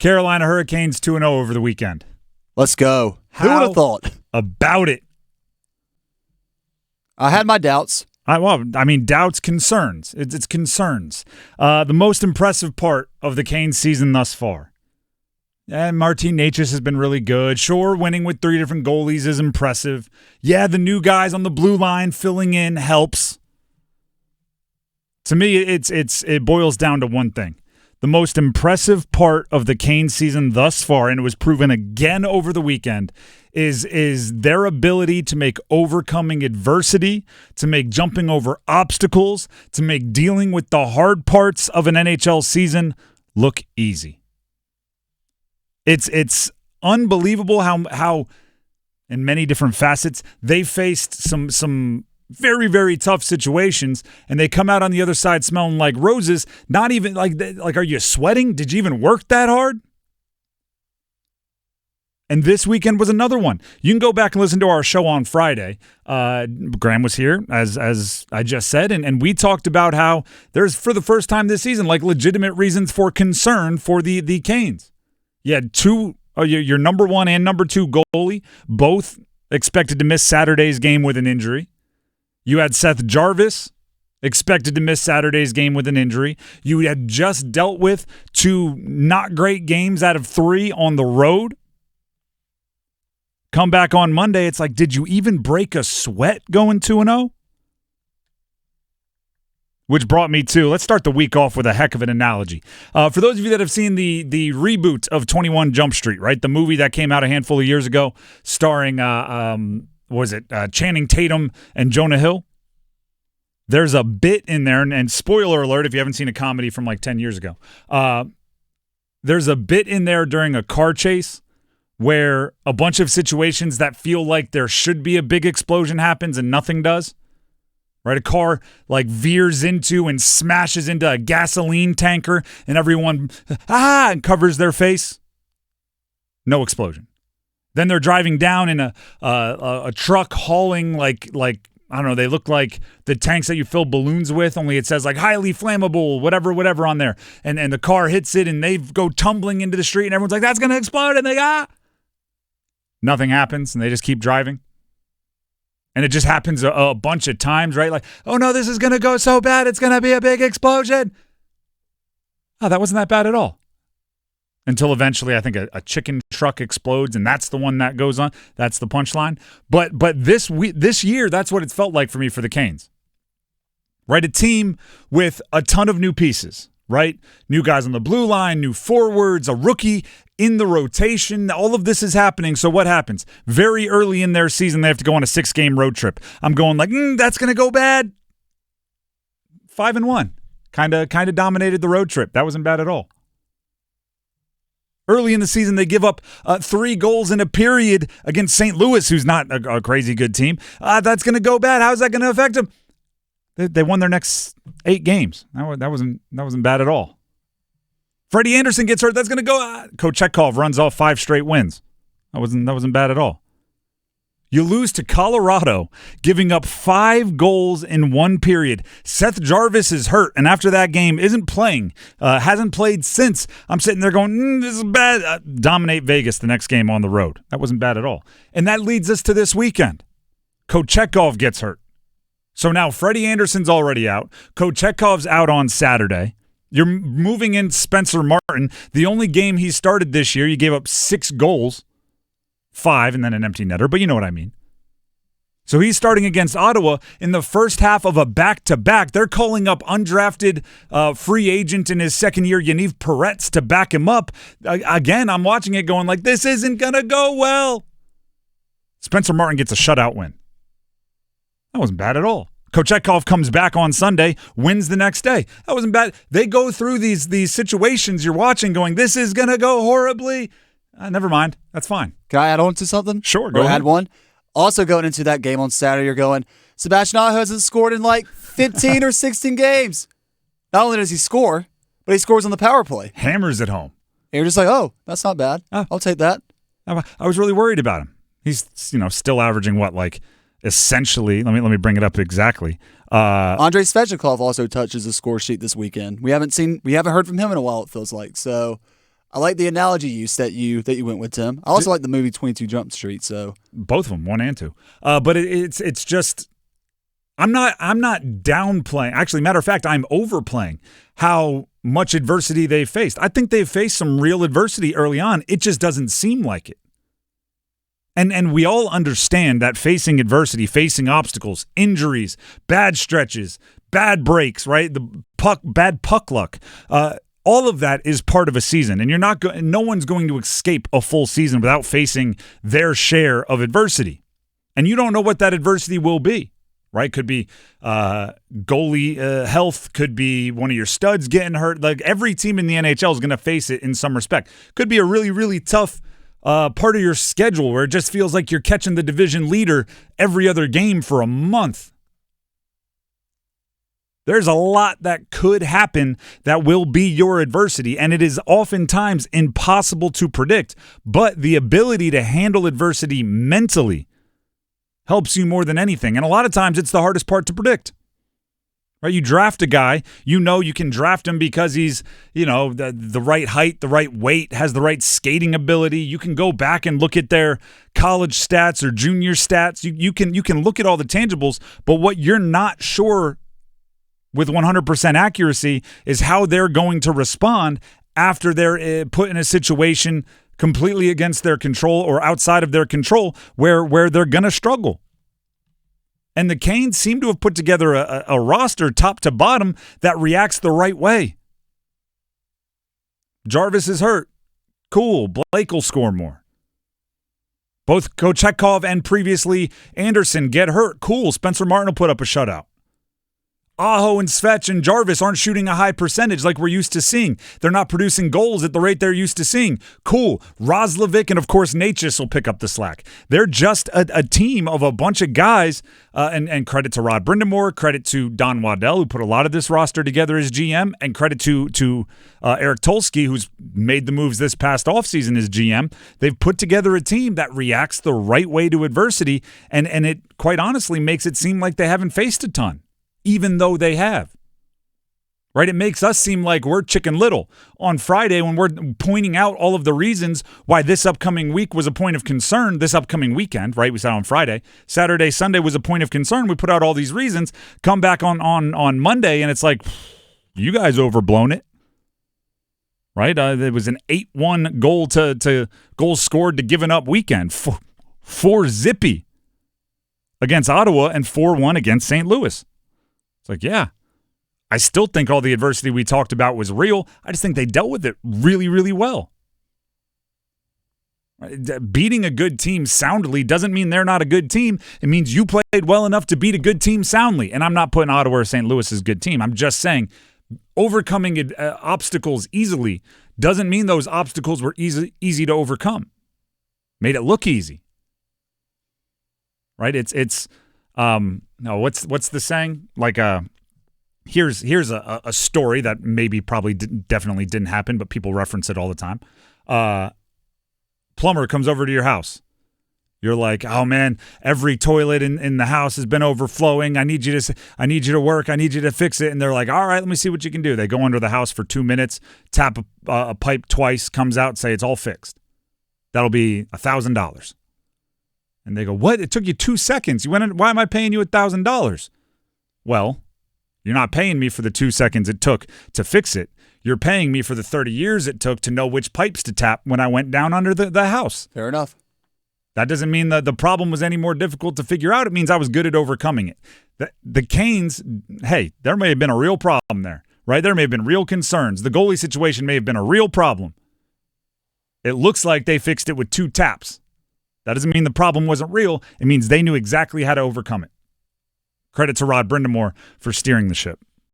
Carolina Hurricanes 2-0 over the weekend. Let's go. Who would have thought? About it. I had my doubts. Doubts, concerns. It's concerns. The most impressive part of the Canes season thus far. And Martin Necas has been really good. Sure, winning with 3 different goalies is impressive. Yeah, the new guys on the blue line filling in helps. To me, it boils down to one thing. The most impressive part of the Canes season thus far, and it was proven again over the weekend, is their ability to make overcoming adversity, to make jumping over obstacles, to make dealing with the hard parts of an NHL season look easy. It's unbelievable how in many different facets they faced some very, very tough situations, and they come out on the other side smelling like roses. Not even like, are you sweating? Did you even work that hard? And this weekend was another one. You can go back and listen to our show on Friday. Graham was here, as I just said, and we talked about how there's, for the first time this season, like legitimate reasons for concern for the Canes. You had your number 1 and number 2 goalie, both expected to miss Saturday's game with an injury. You had Seth Jarvis expected to miss Saturday's game with an injury. You had just dealt with 2 not great games out of 3 on the road. Come back on Monday, it's like, did you even break a sweat going 2-0? Which brought me to, let's start the week off with a heck of an analogy. For those of you that have seen the reboot of 21 Jump Street, right? The movie that came out a handful of years ago starring, Channing Tatum and Jonah Hill? There's a bit in there, and spoiler alert if you haven't seen a comedy from like 10 years ago. There's a bit in there during a car chase where a bunch of situations that feel like there should be a big explosion happens and nothing does. Right, a car like veers into and smashes into a gasoline tanker, and everyone and covers their face. No explosion. Then they're driving down in a truck hauling like I don't know. They look like the tanks that you fill balloons with, only it says like highly flammable, whatever on there. And the car hits it, and they go tumbling into the street, and everyone's like, "That's gonna explode!" And they nothing happens, and they just keep driving. And it just happens a bunch of times, right? Like, oh no, this is going to go so bad, it's going to be a big explosion. Oh, that wasn't that bad at all. Until eventually, I think a chicken truck explodes, and that's the one that goes on. That's the punchline. But this year, that's what it felt like for me for the Canes. Right? A team with a ton of new pieces, right? New guys on the blue line, new forwards, a rookie in the rotation. All of this is happening. So what happens? Very early in their season, they have to go on a 6-game road trip. I'm going like, that's going to go bad. 5-1. Kind of dominated the road trip. That wasn't bad at all. Early in the season, they give up 3 goals in a period against St. Louis, who's not a crazy good team. That's going to go bad. How's that going to affect them? They won their next 8 games. That wasn't bad at all. Freddie Anderson gets hurt. That's going to go. Kochetkov runs off 5 straight wins. That wasn't bad at all. You lose to Colorado, giving up 5 goals in 1 period. Seth Jarvis is hurt, and after that game, isn't playing. Hasn't played since. I'm sitting there going, this is bad. Dominate Vegas the next game on the road. That wasn't bad at all. And that leads us to this weekend. Kochetkov gets hurt. So now Freddie Anderson's already out. Kochetkov's out on Saturday. You're moving in Spencer Martin. The only game he started this year, you gave up 6 goals, 5, and then an empty netter, but you know what I mean. So he's starting against Ottawa in the first half of a back-to-back. They're calling up undrafted free agent in his second year, Yaniv Peretz, to back him up. Again, I'm watching it going like, this isn't going to go well. Spencer Martin gets a shutout win. That wasn't bad at all. Kochetkov comes back on Sunday, wins the next day. That wasn't bad. They go through these situations you're watching going, this is going to go horribly. Never mind. That's fine. Can I add on to something? Sure, go ahead. Add one. Also going into that game on Saturday, you're going, Sebastian Aho hasn't scored in like 15 or 16 games. Not only does he score, but he scores on the power play. Hammers at home. And you're just like, oh, that's not bad. I'll take that. I was really worried about him. He's still averaging what, like, essentially, let me bring it up exactly. Andrei Svechnikov also touches the score sheet this weekend. We haven't heard from him in a while, it feels like. So I like the analogy use that you went with, Tim. I also like the movie 22 Jump Street. So both of them, 1 and 2. But it's just I'm not downplaying. Actually, matter of fact, I'm overplaying how much adversity they've faced. I think they've faced some real adversity early on. It just doesn't seem like it. And we all understand that facing adversity, facing obstacles, injuries, bad stretches, bad breaks, right? Bad puck luck. All of that is part of a season, and no one's going to escape a full season without facing their share of adversity. And you don't know what that adversity will be, right? Could be goalie health, could be one of your studs getting hurt. Like every team in the NHL is going to face it in some respect. Could be a really, really tough part of your schedule where it just feels like you're catching the division leader every other game for a month. There's a lot that could happen that will be your adversity, and it is oftentimes impossible to predict. But the ability to handle adversity mentally helps you more than anything. And a lot of times it's the hardest part to predict. Right? You draft a guy, you can draft him because he's, the right height, the right weight, has the right skating ability. You can go back and look at their college stats or junior stats. You can look at all the tangibles, but what you're not sure with 100% accuracy is how they're going to respond after they're put in a situation completely against their control or outside of their control where they're going to struggle. And the Canes seem to have put together a roster top to bottom that reacts the right way. Jarvis is hurt. Cool. Blake will score more. Both Kochetkov and previously Anderson get hurt. Cool. Spencer Martin will put up a shutout. Aho and Svech and Jarvis aren't shooting a high percentage like we're used to seeing. They're not producing goals at the rate they're used to seeing. Cool. Roslovic and, of course, Natchez will pick up the slack. They're just a team of a bunch of guys, and credit to Rod Brind'amour, credit to Don Waddell, who put a lot of this roster together as GM, and credit to Eric Tulsky, who's made the moves this past offseason as GM. They've put together a team that reacts the right way to adversity, and it quite honestly makes it seem like they haven't faced a ton. Even though they have, right? It makes us seem like we're Chicken Little on Friday when we're pointing out all of the reasons why this upcoming week was a point of concern, this upcoming weekend, right? We said on Friday. Saturday, Sunday was a point of concern. We put out all these reasons, come back on Monday, and it's like, you guys overblown it, right? There was an 8-1 goal to goals scored to given up weekend, 4 zippy against Ottawa and 4-1 against St. Louis. It's like, yeah, I still think all the adversity we talked about was real. I just think they dealt with it really, really well. Beating a good team soundly doesn't mean they're not a good team. It means you played well enough to beat a good team soundly. And I'm not putting Ottawa or St. Louis as a good team. I'm just saying overcoming obstacles easily doesn't mean those obstacles were easy to overcome. Made it look easy. Right? No, what's the saying? Like, here's a story that maybe probably definitely didn't happen, but people reference it all the time. Plumber comes over to your house. You're like, oh man, every toilet in the house has been overflowing. I need you to work. I need you to fix it. And they're like, all right, let me see what you can do. They go under the house for 2 minutes, tap a pipe twice, comes out, say it's all fixed. That'll be $1,000. And they go, what? It took you 2 seconds. Why am I paying you $1,000? Well, you're not paying me for the 2 seconds it took to fix it. You're paying me for the 30 years it took to know which pipes to tap when I went down under the house. Fair enough. That doesn't mean that the problem was any more difficult to figure out. It means I was good at overcoming it. The Canes, hey, there may have been a real problem there, right? There may have been real concerns. The goalie situation may have been a real problem. It looks like they fixed it with 2 taps. That doesn't mean the problem wasn't real. It means they knew exactly how to overcome it. Credit to Rod Brind'amour for steering the ship.